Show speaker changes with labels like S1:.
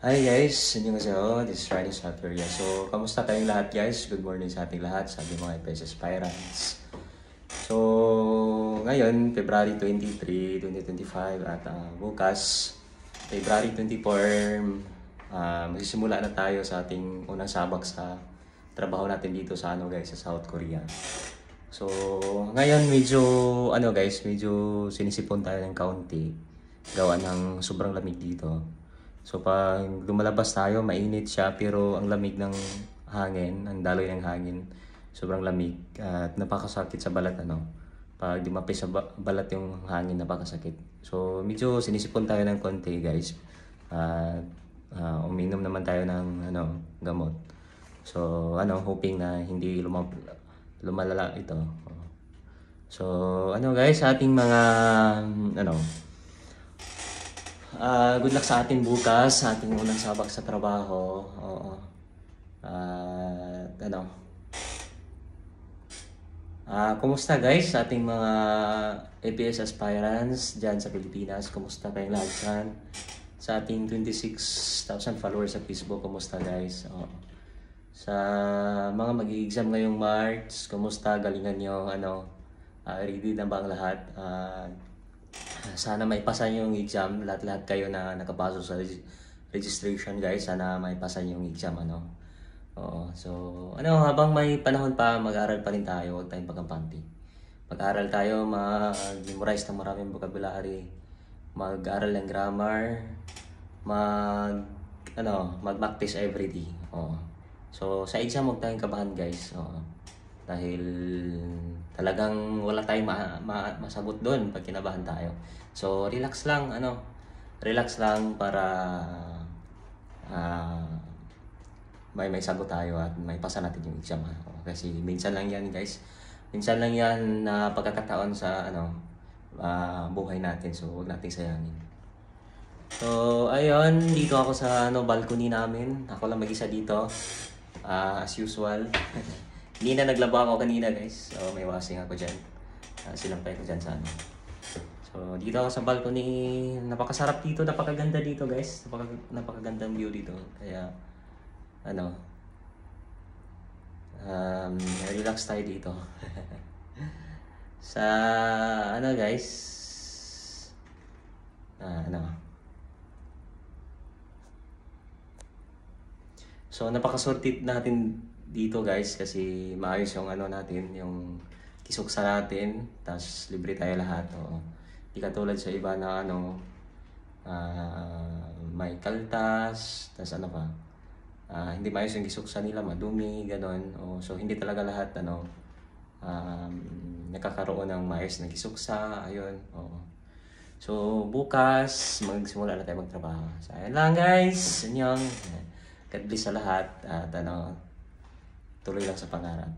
S1: Hi guys, annyeonghaseyo. This is Riding Software. So, kamusta kayong lahat guys? Good morning sa ating lahat, sa ating mga FS Aspirants. So, ngayon, February 23, 2025 at bukas, February 24, magsisimula na tayo sa ating unang sabak sa trabaho natin dito sa guys, sa South Korea. So, ngayon medyo sinisipon tayo ng kaunti gawa ng sobrang lamig dito. So pag lumalabas tayo, mainit siya pero ang lamig ng hangin, ang daloy ng hangin, sobrang lamig at napakasakit sa balat Pag dumapis sa balat yung hangin, napakasakit. So medyo sinisipon tayo ng konti, guys. At uminom naman tayo ng gamot. So hoping na hindi lumalala ito. So guys, sa ating mga good luck sa atin bukas, sa ating unang sabak sa trabaho. Oo. Kumusta guys sa ating mga APS aspirants dyan sa Pilipinas? Kumusta kayong lahat dyan? Sa ating 26,000 followers sa Facebook, kumusta guys? Oo. Sa mga mag-i-exam ngayong March, kumusta? Galingan nyo, ready na ba ang lahat? Sana may pasa yung exam, lahat-lahat kayo na nakapasok sa registration guys, sana may pasa yung exam Oo. So, habang may panahon pa, mag-aral pa rin tayo, huwag tayong pagkampante. Mag-aral tayo, mag-memorize ng maraming vocabulary, mag-aral ng grammar, mag-practice everyday. Oo. So, sa exam huwag tayong kabahan guys. Oo. Dahil talagang wala tayong masagot doon pag kinabahan tayo. So relax lang, relax lang para may sagot tayo at may pasa natin yung exam. Kasi minsan lang yan guys, minsan lang yan na pagkakataon sa buhay natin, so huwag nating sayangin. So ayun, dito ako sa balcony namin, ako lang mag-isa dito, as usual. Hindi na naglaba ako kanina guys. So may washing ako dyan. Sinampay ko dyan sa So dito ako sa balcony. Napakasarap dito. Napakaganda dito guys. Napakagandang view dito. Kaya relax tayo dito. Sa guys. So napakasorted natin dito guys kasi maayos yung natin, yung kisuksa natin, tas libre tayo lahat. Di katulad sa iba na may kaltas, tas hindi maayos yung kisuksa nila, madumi, ganon. So hindi talaga lahat nakakaroon ng maayos na kisuksa, ayun. So bukas magsimula na tayo magtrabaho. So ayun lang guys, God bless sa lahat at tuloy lang sa pangarap.